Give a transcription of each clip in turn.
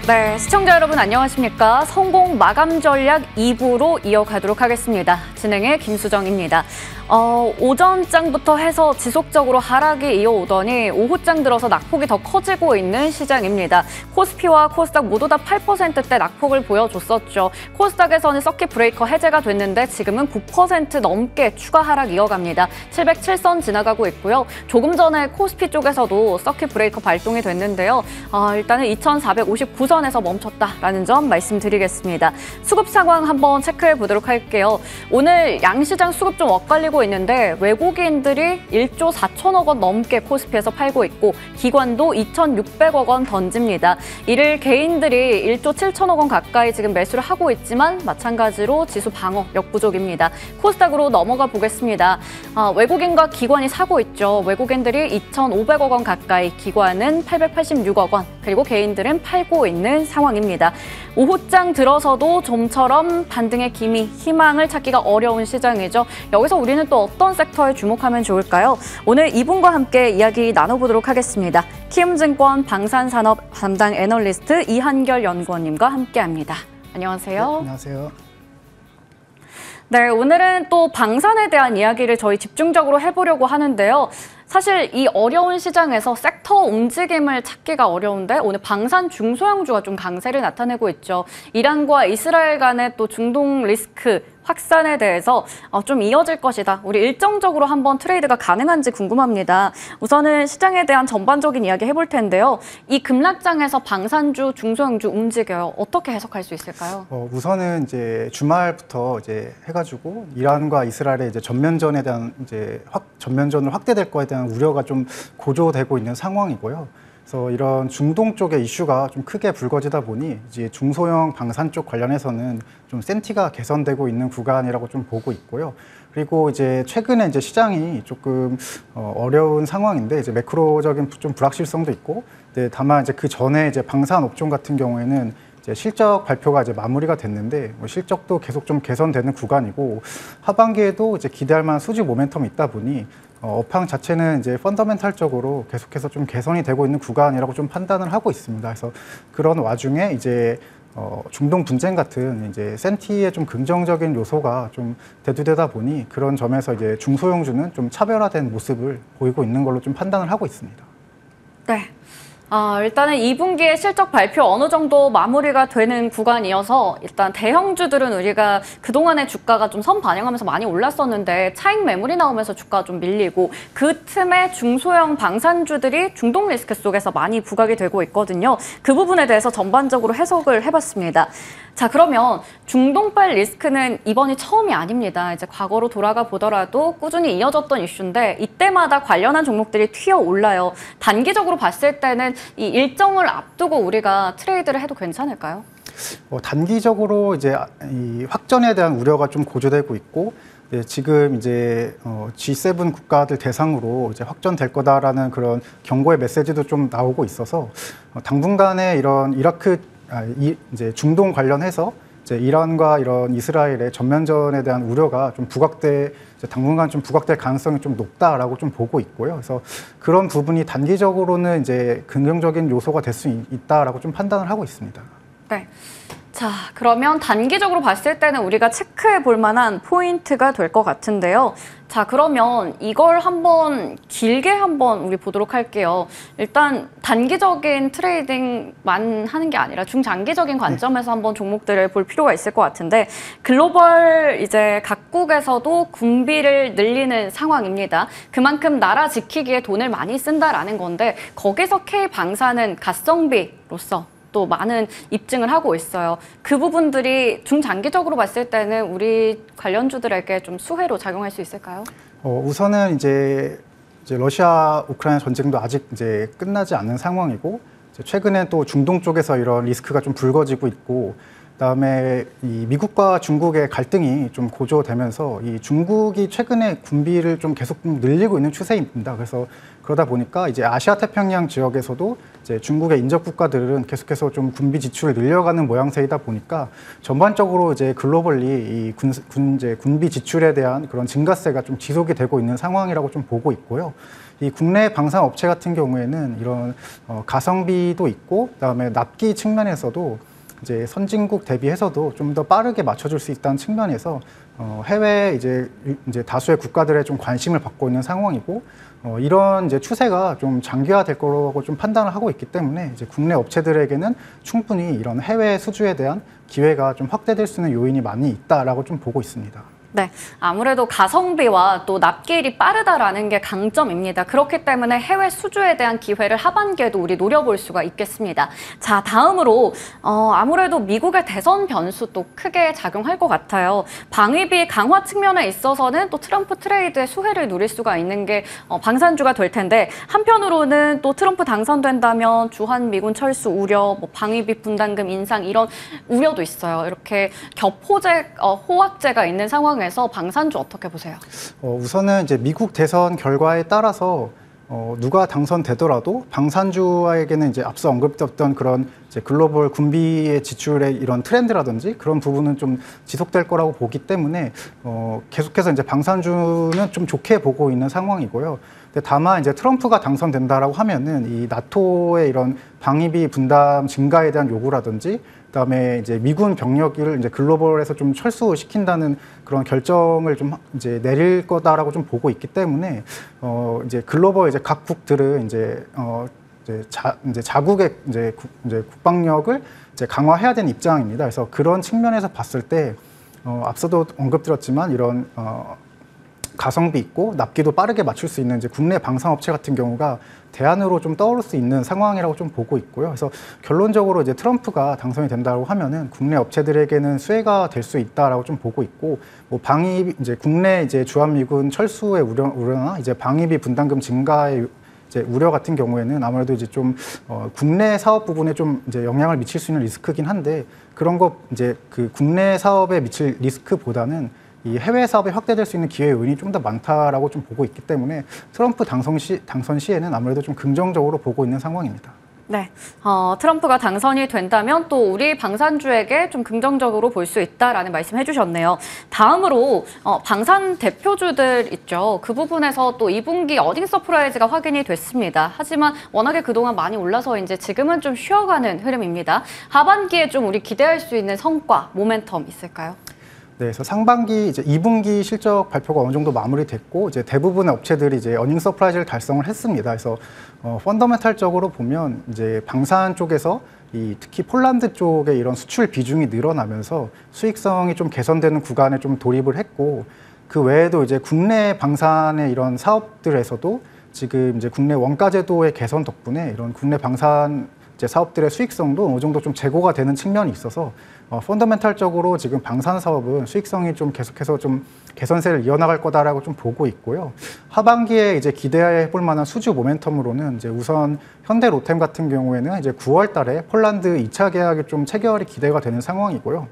네, 시청자 여러분 안녕하십니까? 성공 마감 전략 2부로 이어가도록 하겠습니다. 진행의 김수정입니다. 오전장부터 해서 지속적으로 하락이 이어오더니 오후장 들어서 낙폭이 더 커지고 있는 시장입니다. 코스피와 코스닥 모두 다 8%대 낙폭을 보여줬었죠. 코스닥에서는 서킷 브레이커 해제가 됐는데 지금은 9% 넘게 추가 하락 이어갑니다. 707선 지나가고 있고요. 조금 전에 코스피 쪽에서도 서킷 브레이커 발동이 됐는데요. 일단은 2459선에서 멈췄다라는 점 말씀드리겠습니다. 수급 상황 한번 체크해 보도록 할게요. 오늘 양시장 수급 좀 엇갈리고 있는데 외국인들이 1조 4천억 원 넘게 코스피에서 팔고 있고 기관도 2,600억 원 던집니다. 이를 개인들이 1조 7천억 원 가까이 지금 매수를 하고 있지만 마찬가지로 지수 방어 역부족입니다. 코스닥으로 넘어가 보겠습니다. 외국인과 기관이 사고 있죠. 외국인들이 2,500억 원 가까이, 기관은 886억 원, 그리고 개인들은 팔고 있는 상황입니다. 오후장 들어서도 좀처럼 반등의 기미, 희망을 찾기가 어려운 시장이죠. 여기서 우리는 또 어떤 섹터에 주목하면 좋을까요? 오늘 이분과 함께 이야기 나눠보도록 하겠습니다. 키움증권 방산산업 담당 애널리스트 이한결 연구원님과 함께합니다. 안녕하세요. 네, 안녕하세요. 네, 오늘은 또 방산에 대한 이야기를 저희 집중적으로 해보려고 하는데요. 사실 이 어려운 시장에서 섹터 움직임을 찾기가 어려운데 오늘 방산 중소형주가 좀 강세를 나타내고 있죠. 이란과 이스라엘 간의 또 중동 리스크 확산에 대해서 좀 이어질 것이다. 우리 일정적으로 한번 트레이드가 가능한지 궁금합니다. 우선은 시장에 대한 전반적인 이야기 해볼 텐데요. 이 급락장에서 방산주, 중소형주 움직여요. 어떻게 해석할 수 있을까요? 우선은 이제 주말부터 이제 해가지고 이란과 이스라엘의 이제 전면전에 대한 전면전을 확대될 거에 대한 우려가 좀 고조되고 있는 상황이고요. 그래서 이런 중동 쪽의 이슈가 좀 크게 불거지다 보니 이제 중소형 방산 쪽 관련해서는 좀 센티가 개선되고 있는 구간이라고 좀 보고 있고요. 그리고 이제 최근에 이제 시장이 조금 어려운 상황인데 이제 매크로적인 좀 불확실성도 있고, 다만 이제 그 전에 이제 방산 업종 같은 경우에는 이제 실적 발표가 이제 마무리가 됐는데 실적도 계속 좀 개선되는 구간이고 하반기에도 이제 기대할 만한 수직 모멘텀이 있다 보니 업황 자체는 이제 펀더멘탈적으로 계속해서 좀 개선이 되고 있는 구간이라고 좀 판단을 하고 있습니다. 그래서 그런 와중에 이제 중동 분쟁 같은 이제 센티의 좀 긍정적인 요소가 좀 대두되다 보니 그런 점에서 이제 중소형주는 좀 차별화된 모습을 보이고 있는 걸로 좀 판단을 하고 있습니다. 네. 일단은 2분기에 실적 발표 어느 정도 마무리가 되는 구간이어서 일단 대형주들은 우리가 그동안의 주가가 좀 선 반영하면서 많이 올랐었는데 차익 매물이 나오면서 주가가 좀 밀리고 그 틈에 중소형 방산주들이 중동 리스크 속에서 많이 부각이 되고 있거든요. 그 부분에 대해서 전반적으로 해석을 해봤습니다. 자, 그러면 중동발 리스크는 이번이 처음이 아닙니다. 이제 과거로 돌아가 보더라도 꾸준히 이어졌던 이슈인데 이때마다 관련한 종목들이 튀어 올라요. 단기적으로 봤을 때는 이 일정을 앞두고 우리가 트레이드를 해도 괜찮을까요? 단기적으로 이제 이 확전에 대한 우려가 좀 고조되고 있고, 지금 이제 G7 국가들 대상으로 이제 확전될 거다라는 그런 경고의 메시지도 좀 나오고 있어서 당분간에 이런 이제 중동 관련해서 이제 이란과 이런 이스라엘의 전면전에 대한 우려가 좀 당분간 좀 부각될 가능성이 좀 높다라고 좀 보고 있고요. 그래서 그런 부분이 단기적으로는 이제 긍정적인 요소가 될 수 있다라고 좀 판단을 하고 있습니다. 네. 자, 그러면 단기적으로 봤을 때는 우리가 체크해 볼 만한 포인트가 될 것 같은데요. 자, 그러면 이걸 길게 한번 우리 보도록 할게요. 일단 단기적인 트레이딩만 하는 게 아니라 중장기적인 관점에서 한번 종목들을 볼 필요가 있을 것 같은데 글로벌 이제 각국에서도 군비를 늘리는 상황입니다. 그만큼 나라 지키기에 돈을 많이 쓴다라는 건데 거기서 K방산은 가성비로서 또 많은 입증을 하고 있어요. 그 부분들이 중장기적으로 봤을 때는 우리 관련주들에게 좀 수혜로 작용할 수 있을까요? 우선은 이제 러시아 우크라이나 전쟁도 아직 이제 끝나지 않은 상황이고 최근에 또 중동 쪽에서 이런 리스크가 좀 불거지고 있고 그다음에 이 미국과 중국의 갈등이 좀 고조되면서 이 중국이 최근에 군비를 좀 계속 늘리고 있는 추세입니다. 그래서 그러다 보니까 이제 아시아 태평양 지역에서도 이제 중국의 인접 국가들은 계속해서 좀 군비 지출을 늘려가는 모양새이다 보니까 전반적으로 이제 글로벌리 이 군비 지출에 대한 그런 증가세가 좀 지속이 되고 있는 상황이라고 좀 보고 있고요. 이 국내 방산 업체 같은 경우에는 이런 가성비도 있고 그다음에 납기 측면에서도 이제 선진국 대비해서도 좀 더 빠르게 맞춰줄 수 있다는 측면에서 해외 이제 다수의 국가들의 좀 관심을 받고 있는 상황이고 이런 이제 추세가 좀 장기화될 거라고 좀 판단을 하고 있기 때문에 이제 국내 업체들에게는 충분히 이런 해외 수주에 대한 기회가 좀 확대될 수 있는 요인이 많이 있다라고 좀 보고 있습니다. 네, 아무래도 가성비와 또 납기일이 빠르다라는 게 강점입니다. 그렇기 때문에 해외 수주에 대한 기회를 하반기에도 우리 노려볼 수가 있겠습니다. 자, 다음으로 아무래도 미국의 대선 변수 또 크게 작용할 것 같아요. 방위비 강화 측면에 있어서는 또 트럼프 트레이드의 수혜를 누릴 수가 있는 게 방산주가 될 텐데 한편으로는 또 트럼프 당선된다면 주한 미군 철수 우려, 뭐 방위비 분담금 인상 이런 우려도 있어요. 이렇게 호황제가 있는 상황 에서 방산주 어떻게 보세요? 우선은 이제 미국 대선 결과에 따라서 누가 당선되더라도 방산주에게는 이제 앞서 언급됐던 그런 이제 글로벌 군비의 지출의 이런 트렌드라든지 그런 부분은 좀 지속될 거라고 보기 때문에 계속해서 이제 방산주는 좀 좋게 보고 있는 상황이고요. 근데 다만 이제 트럼프가 당선된다라고 하면은 이 나토의 이런 방위비 분담 증가에 대한 요구라든지 그다음에 이제 미군 병력을 이제 글로벌에서 좀 철수시킨다는 그런 결정을 좀 이제 내릴 거다라고 좀 보고 있기 때문에 이제 글로벌 이제 각국들은 이제 자국의 이제 국방력을 이제 강화해야 되는 입장입니다. 그래서 그런 측면에서 봤을 때 앞서도 언급드렸지만 이런 가성비 있고 납기도 빠르게 맞출 수 있는 이제 국내 방산업체 같은 경우가 대안으로 좀 떠오를 수 있는 상황이라고 좀 보고 있고요. 그래서 결론적으로 이제 트럼프가 당선이 된다고 하면은 국내 업체들에게는 수혜가 될 수 있다라고 좀 보고 있고, 뭐 이제 국내 이제 주한미군 철수의 우려나 이제 방위비 분담금 증가의 이제 우려 같은 경우에는 아무래도 이제 좀 국내 사업 부분에 좀 이제 영향을 미칠 수 있는 리스크긴 한데 그런 거 이제 그 국내 사업에 미칠 리스크보다는 이 해외 사업이 확대될 수 있는 기회 요인이 좀 더 많다라고 좀 보고 있기 때문에 트럼프 당선 시에는 아무래도 좀 긍정적으로 보고 있는 상황입니다. 네, 트럼프가 당선이 된다면 또 우리 방산주에게 좀 긍정적으로 볼 수 있다라는 말씀 해주셨네요. 다음으로 방산 대표주들 있죠. 그 부분에서 또 2분기 어닝 서프라이즈가 확인이 됐습니다. 하지만 워낙에 그동안 많이 올라서 이제 지금은 좀 쉬어가는 흐름입니다. 하반기에 좀 우리 기대할 수 있는 성과, 모멘텀 있을까요? 네, 그래서 상반기 이제 2분기 실적 발표가 어느 정도 마무리됐고 이제 대부분의 업체들이 이제 어닝 서프라이즈를 달성을 했습니다. 그래서 펀더멘탈적으로 보면 이제 방산 쪽에서 특히 폴란드 쪽의 이런 수출 비중이 늘어나면서 수익성이 좀 개선되는 구간에 좀 돌입을 했고, 그 외에도 이제 국내 방산의 이런 사업들에서도 지금 이제 국내 원가 제도의 개선 덕분에 이런 국내 방산 이제 사업들의 수익성도 어느 정도 좀 제고가 되는 측면이 있어서 펀더멘탈적으로 지금 방산 사업은 수익성이 좀 계속해서 좀 개선세를 이어나갈 거다라고 좀 보고 있고요. 하반기에 이제 기대해 볼 만한 수주 모멘텀으로는 이제 우선 현대 로템 같은 경우에는 이제 9월 달에 폴란드 2차 계약이 좀 체결이 기대가 되는 상황이고요.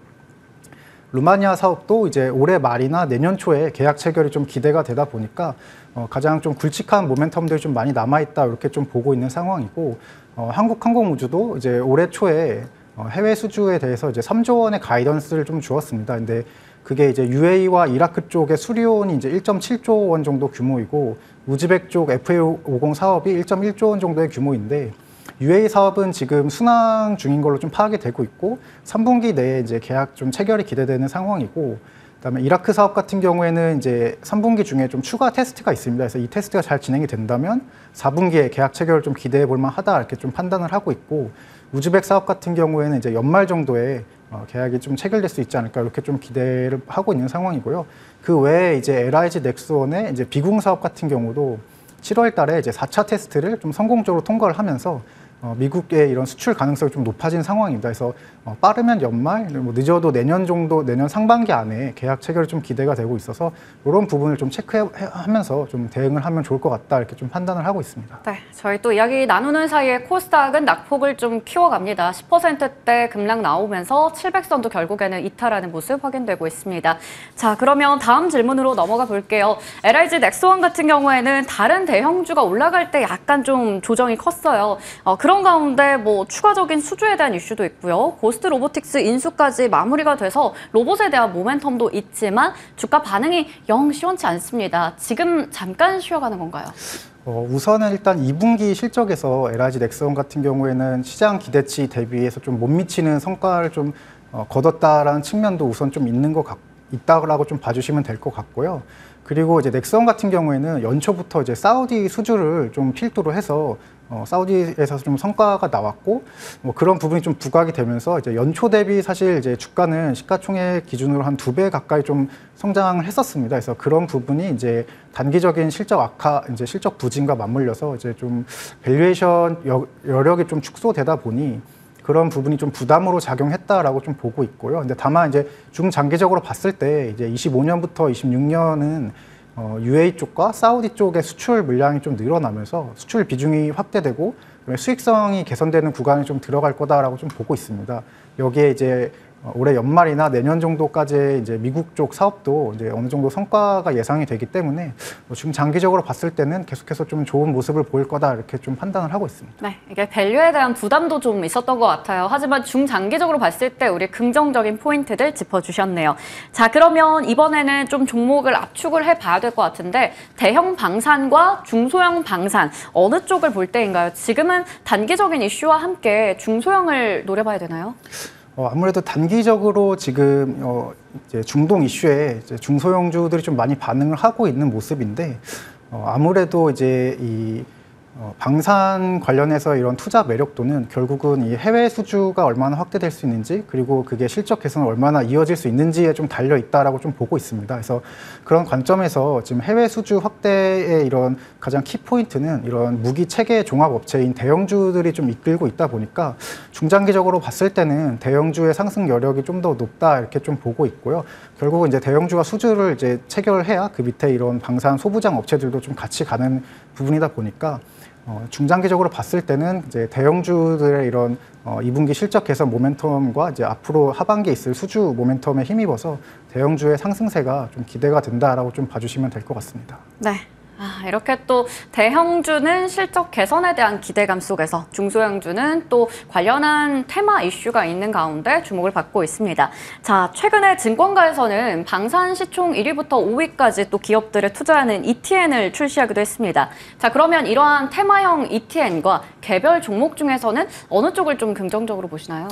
루마니아 사업도 이제 올해 말이나 내년 초에 계약 체결이 좀 기대가 되다 보니까 가장 좀 굵직한 모멘텀들이 좀 많이 남아있다 이렇게 좀 보고 있는 상황이고, 한국항공우주도 이제 올해 초에 해외 수주에 대해서 이제 3조 원의 가이던스를 좀 주었습니다. 근데 그게 이제 UAE와 이라크 쪽의 수리온이 이제 1.7조 원 정도 규모이고, 우즈벡 쪽 FA50 사업이 1.1조 원 정도의 규모인데, UAE 사업은 지금 순항 중인 걸로 좀 파악이 되고 있고 3분기 내에 이제 계약 좀 체결이 기대되는 상황이고, 그다음에 이라크 사업 같은 경우에는 이제 3분기 중에 좀 추가 테스트가 있습니다. 그래서 이 테스트가 잘 진행이 된다면 4분기에 계약 체결을 좀 기대해 볼 만하다 이렇게 좀 판단을 하고 있고, 우즈벡 사업 같은 경우에는 이제 연말 정도에 계약이 좀 체결될 수 있지 않을까 이렇게 좀 기대를 하고 있는 상황이고요. 그 외에 이제 LIG 넥스원의 이제 비공 사업 같은 경우도 7월 달에 이제 4차 테스트를 좀 성공적으로 통과를 하면서 미국의 이런 수출 가능성이 좀 높아진 상황입니다. 그래서 빠르면 연말, 뭐 늦어도 내년 정도, 내년 상반기 안에 계약 체결이 좀 기대가 되고 있어서 이런 부분을 좀 체크하면서 좀 대응을 하면 좋을 것 같다 이렇게 좀 판단을 하고 있습니다. 네, 저희 또 이야기 나누는 사이에 코스닥은 낙폭을 좀 키워갑니다. 10%대 급락 나오면서 700선도 결국에는 이탈하는 모습 확인되고 있습니다. 자, 그러면 다음 질문으로 넘어가 볼게요. LIG 넥스원 같은 경우에는 다른 대형주가 올라갈 때 약간 좀 조정이 컸어요. 그런 가운데 뭐 추가적인 수주에 대한 이슈도 있고요. 고스트 로보틱스 인수까지 마무리가 돼서 로봇에 대한 모멘텀도 있지만 주가 반응이 영 시원치 않습니다. 지금 잠깐 쉬어가는 건가요? 우선은 일단 2분기 실적에서 LIG 넥스원 같은 경우에는 시장 기대치 대비해서 좀 못 미치는 성과를 좀 거뒀다라는 측면도 우선 좀 있다라고 좀 봐주시면 될 것 같고요. 그리고 이제 넥스원 같은 경우에는 연초부터 이제 사우디 수주를 좀 필두로 해서 사우디에서 좀 성과가 나왔고 뭐 그런 부분이 좀 부각이 되면서 이제 연초 대비 사실 이제 주가는 시가총액 기준으로 한 2배 가까이 좀 성장을 했었습니다. 그래서 그런 부분이 이제 단기적인 실적 악화, 이제 실적 부진과 맞물려서 이제 좀 밸류에이션 여력이 좀 축소되다 보니 그런 부분이 좀 부담으로 작용했다라고 좀 보고 있고요. 근데 다만 이제 중장기적으로 봤을 때 이제 25년부터 26년은 UAE 쪽과 사우디 쪽의 수출 물량이 좀 늘어나면서 수출 비중이 확대되고 수익성이 개선되는 구간이 좀 들어갈 거다라고 좀 보고 있습니다. 여기에 이제 올해 연말이나 내년 정도까지 이제 미국 쪽 사업도 이제 어느 정도 성과가 예상이 되기 때문에 지금 장기적으로 봤을 때는 계속해서 좀 좋은 모습을 보일 거다 이렇게 좀 판단을 하고 있습니다. 네, 이게 밸류에 대한 부담도 좀 있었던 것 같아요. 하지만 중장기적으로 봤을 때 우리 긍정적인 포인트들 짚어주셨네요. 자, 그러면 이번에는 좀 종목을 압축을 해봐야 될 것 같은데 대형 방산과 중소형 방산 어느 쪽을 볼 때인가요? 지금은 단기적인 이슈와 함께 중소형을 노려봐야 되나요? 아무래도 단기적으로 지금 이제 중동 이슈에 이제 중소형주들이 좀 많이 반응을 하고 있는 모습인데 아무래도 이제 이 방산 관련해서 이런 투자 매력도는 결국은 이 해외 수주가 얼마나 확대될 수 있는지 그리고 그게 실적 개선을 얼마나 이어질 수 있는지에 좀 달려 있다라고 좀 보고 있습니다. 그래서 그런 관점에서 지금 해외 수주 확대의 이런 가장 키 포인트는 이런 무기 체계 종합 업체인 대형주들이 좀 이끌고 있다 보니까 중장기적으로 봤을 때는 대형주의 상승 여력이 좀 더 높다 이렇게 좀 보고 있고요. 결국은 이제 대형주가 수주를 이제 체결해야 그 밑에 이런 방산 소부장 업체들도 좀 같이 가는 부분이다 보니까 중장기적으로 봤을 때는 이제 대형주들의 이런 2분기 실적 개선 모멘텀과 이제 앞으로 하반기에 있을 수주 모멘텀에 힘입어서 대형주의 상승세가 좀 기대가 된다라고 좀 봐주시면 될 것 같습니다. 네. 이렇게 또 대형주는 실적 개선에 대한 기대감 속에서 중소형주는 또 관련한 테마 이슈가 있는 가운데 주목을 받고 있습니다. 자, 최근에 증권가에서는 방산 시총 1위부터 5위까지 또 기업들에 투자하는 ETN을 출시하기도 했습니다. 자, 그러면 이러한 테마형 ETN과 개별 종목 중에서는 어느 쪽을 좀 긍정적으로 보시나요?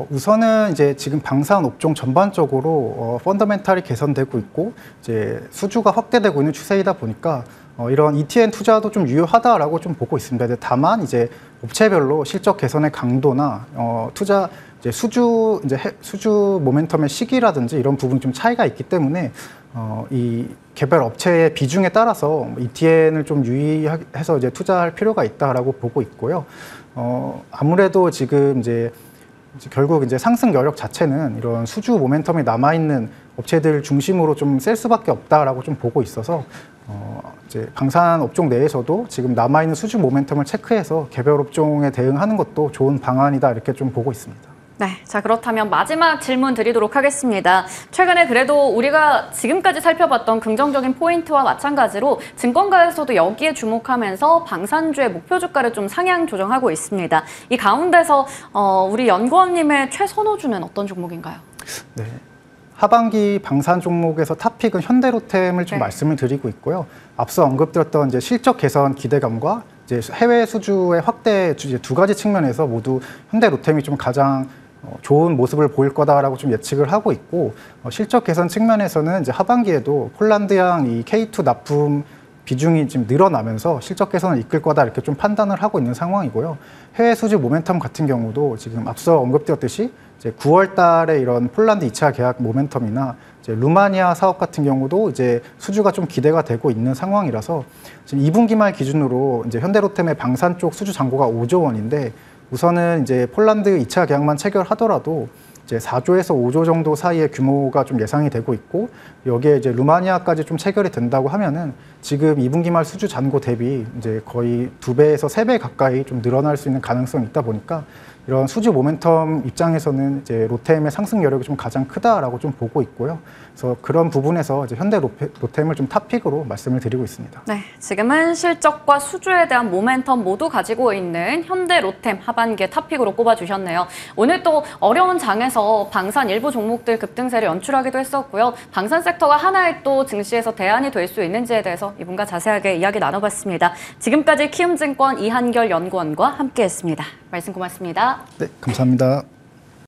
우선은 이제 지금 방산 업종 전반적으로 펀더멘탈이 개선되고 있고 이제 수주가 확대되고 있는 추세이다 보니까 이런 ETN 투자도 좀 유효하다라고 좀 보고 있습니다. 다만 이제 업체별로 실적 개선의 강도나 투자 이제 수주 모멘텀의 시기라든지 이런 부분이 좀 차이가 있기 때문에 이 개별 업체의 비중에 따라서 ETN을 좀 유의해서 이제 투자할 필요가 있다라고 보고 있고요. 아무래도 지금 이제 결국 이제 상승 여력 자체는 이런 수주 모멘텀이 남아있는 업체들 중심으로 좀 셀 수밖에 없다라고 좀 보고 있어서 이제 방산 업종 내에서도 지금 남아있는 수주 모멘텀을 체크해서 개별 업종에 대응하는 것도 좋은 방안이다 이렇게 좀 보고 있습니다. 네, 자 그렇다면 마지막 질문 드리도록 하겠습니다. 최근에 그래도 우리가 지금까지 살펴봤던 긍정적인 포인트와 마찬가지로 증권가에서도 여기에 주목하면서 방산주의 목표 주가를 좀 상향 조정하고 있습니다. 이 가운데서 우리 연구원님의 최선호주는 어떤 종목인가요? 네, 하반기 방산 종목에서 탑픽은 현대로템을 좀 말씀을 드리고 있고요. 앞서 언급드렸던 이제 실적 개선 기대감과 이제 해외 수주의 확대 두 가지 측면에서 모두 현대로템이 좀 가장 좋은 모습을 보일 거다라고 좀 예측을 하고 있고 실적 개선 측면에서는 이제 하반기에도 폴란드양 이 K2 납품 비중이 지금 늘어나면서 실적 개선을 이끌 거다 이렇게 좀 판단을 하고 있는 상황이고요. 해외 수주 모멘텀 같은 경우도 지금 앞서 언급드렸듯이 이제 9월 달에 이런 폴란드 2차 계약 모멘텀이나 이제 루마니아 사업 같은 경우도 이제 수주가 좀 기대가 되고 있는 상황이라서 지금 2분기 말 기준으로 이제 현대로템의 방산 쪽 수주 잔고가 5조 원인데 우선은 이제 폴란드 2차 계약만 체결하더라도 이제 4조에서 5조 정도 사이의 규모가 좀 예상이 되고 있고 여기에 이제 루마니아까지 좀 체결이 된다고 하면은 지금 2분기 말 수주 잔고 대비 이제 거의 2배에서 3배 가까이 좀 늘어날 수 있는 가능성이 있다 보니까 이런 수주 모멘텀 입장에서는 이제 로템의 상승 여력이 좀 가장 크다라고 좀 보고 있고요. 그래서 그런 부분에서 이제 현대 로템을 좀 탑픽으로 말씀을 드리고 있습니다. 네, 지금은 실적과 수주에 대한 모멘텀 모두 가지고 있는 현대 로템 하반기의 탑픽으로 꼽아주셨네요. 오늘 또 어려운 장에서 방산 일부 종목들 급등세를 연출하기도 했었고요. 방산 섹터가 하나의 또 증시에서 대안이 될 수 있는지에 대해서 이분과 자세하게 이야기 나눠봤습니다. 지금까지 키움증권 이한결 연구원과 함께했습니다. 말씀 고맙습니다. 네, 감사합니다.